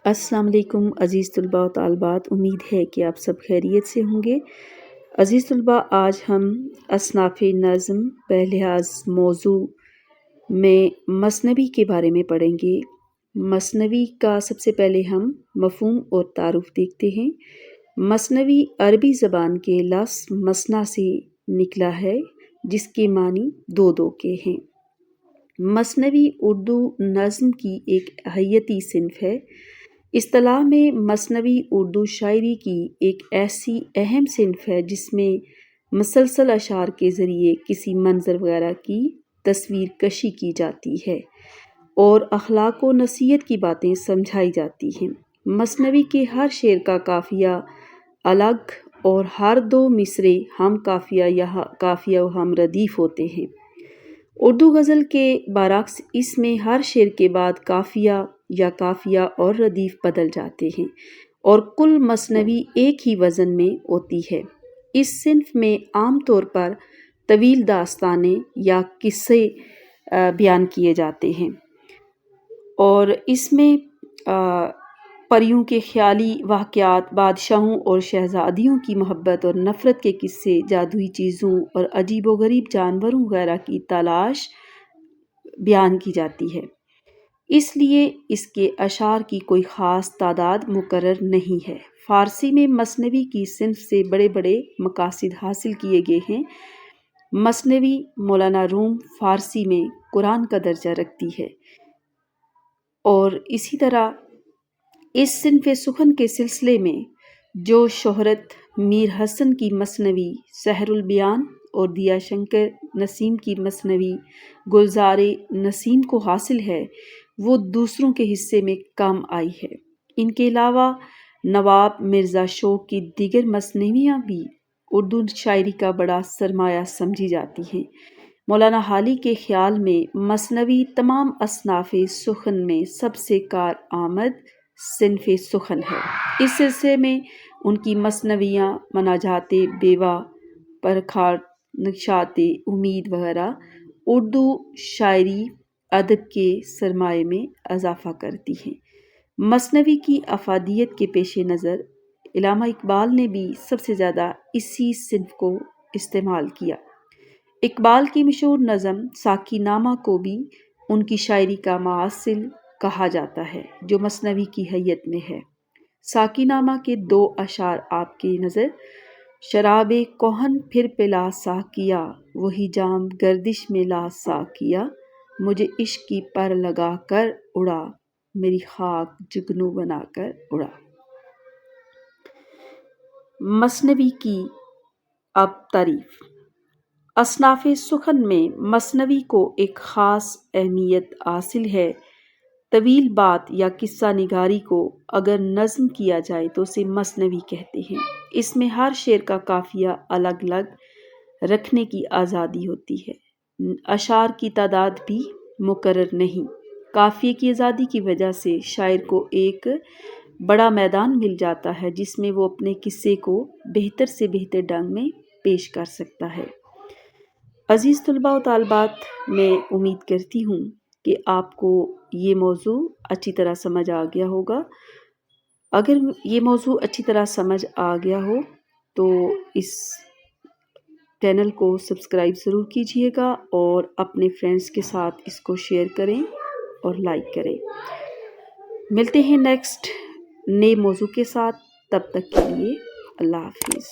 السلام علیکم عزیز طلباء و طالبات، امید ہے کہ آپ سب خیریت سے ہوں گے۔ عزیز طلباء، آج ہم اصناف نظم بلحاظ موضوع میں مثنوی کے بارے میں پڑھیں گے۔ مثنوی کا سب سے پہلے ہم مفہوم اور تعارف دیکھتے ہیں۔ مثنوی عربی زبان کے لفظ مثنیٰ سے نکلا ہے، جس کے معنی دو دو کے ہیں۔ مثنوی اردو نظم کی ایک حیاتی صنف ہے۔ اصطلاح میں مثنوی اردو شاعری کی ایک ایسی اہم صنف ہے جس میں مسلسل اشعار کے ذریعے کسی منظر وغیرہ کی تصویر کشی کی جاتی ہے اور اخلاق و نصیحت کی باتیں سمجھائی جاتی ہیں۔ مثنوی کے ہر شعر کا قافیہ الگ اور ہر دو مصرعے ہم قافیہ یا قافیہ و ہم ردیف ہوتے ہیں۔ اردو غزل کے برعکس اس میں ہر شعر کے بعد قافیہ یا قافیہ اور ردیف بدل جاتے ہیں اور کل مثنوی ایک ہی وزن میں ہوتی ہے۔ اس صنف میں عام طور پر طویل داستانیں یا قصے بیان کیے جاتے ہیں اور اس میں پریوں کے خیالی واقعات، بادشاہوں اور شہزادیوں کی محبت اور نفرت کے قصے، جادوئی چیزوں اور عجیب و غریب جانوروں وغیرہ کی تلاش بیان کی جاتی ہے۔ اس لیے اس کے اشعار کی کوئی خاص تعداد مقرر نہیں ہے۔ فارسی میں مثنوی کی صنف سے بڑے بڑے مقاصد حاصل کیے گئے ہیں۔ مثنوی مولانا روم فارسی میں قرآن کا درجہ رکھتی ہے اور اسی طرح اس صنف سخن کے سلسلے میں جو شہرت میر حسن کی مثنوی سحر البیان اور دیا شنکر نسیم کی مثنوی گلزار نسیم کو حاصل ہے، وہ دوسروں کے حصے میں کم آئی ہے۔ ان کے علاوہ نواب مرزا شوق کی دیگر مثنویاں بھی اردو شاعری کا بڑا سرمایہ سمجھی جاتی ہیں۔ مولانا حالی کے خیال میں مثنوی تمام اصناف سخن میں سب سے کارآمد صنف سخن ہے۔ اس سلسلے میں ان کی مثنویاں مناجات بیوہ، پرکھا، نشاط امید وغیرہ اردو شاعری ادب کے سرمایے میں اضافہ کرتی ہیں۔ مثنوی کی افادیت کے پیش نظر علامہ اقبال نے بھی سب سے زیادہ اسی صنف کو استعمال کیا۔ اقبال کی مشہور نظم ساقی نامہ کو بھی ان کی شاعری کا محصل کہا جاتا ہے، جو مثنوی کی حیت میں ہے۔ ساقی نامہ کے دو اشعار آپ کی نظر: شراب کہن پھر پلا ساقیا، وہی جام گردش میں لا ساقیا، مجھے عشق کی پر لگا کر اڑا، میری خاک جگنو بنا کر اڑا۔ مثنوی کی اب تعریف۔ اصناف سخن میں مثنوی کو ایک خاص اہمیت حاصل ہے۔ طویل بات یا قصہ نگاری کو اگر نظم کیا جائے تو اسے مثنوی کہتے ہیں۔ اس میں ہر شعر کا قافیہ الگ الگ رکھنے کی آزادی ہوتی ہے۔ اشعار کی تعداد بھی مقرر نہیں۔ قافیے کی آزادی کی وجہ سے شاعر کو ایک بڑا میدان مل جاتا ہے جس میں وہ اپنے قصے کو بہتر سے بہتر ڈھنگ میں پیش کر سکتا ہے۔ عزیز طلباء و طالبات، میں امید کرتی ہوں کہ آپ کو یہ موضوع اچھی طرح سمجھ آ گیا ہوگا۔ اگر یہ موضوع اچھی طرح سمجھ آ گیا ہو تو اس چینل کو سبسکرائب ضرور کیجیے گا اور اپنے فرینڈز کے ساتھ اس کو شیئر کریں اور لائک کریں۔ ملتے ہیں نیکسٹ نئے موضوع کے ساتھ، تب تک کے لیے اللہ حافظ۔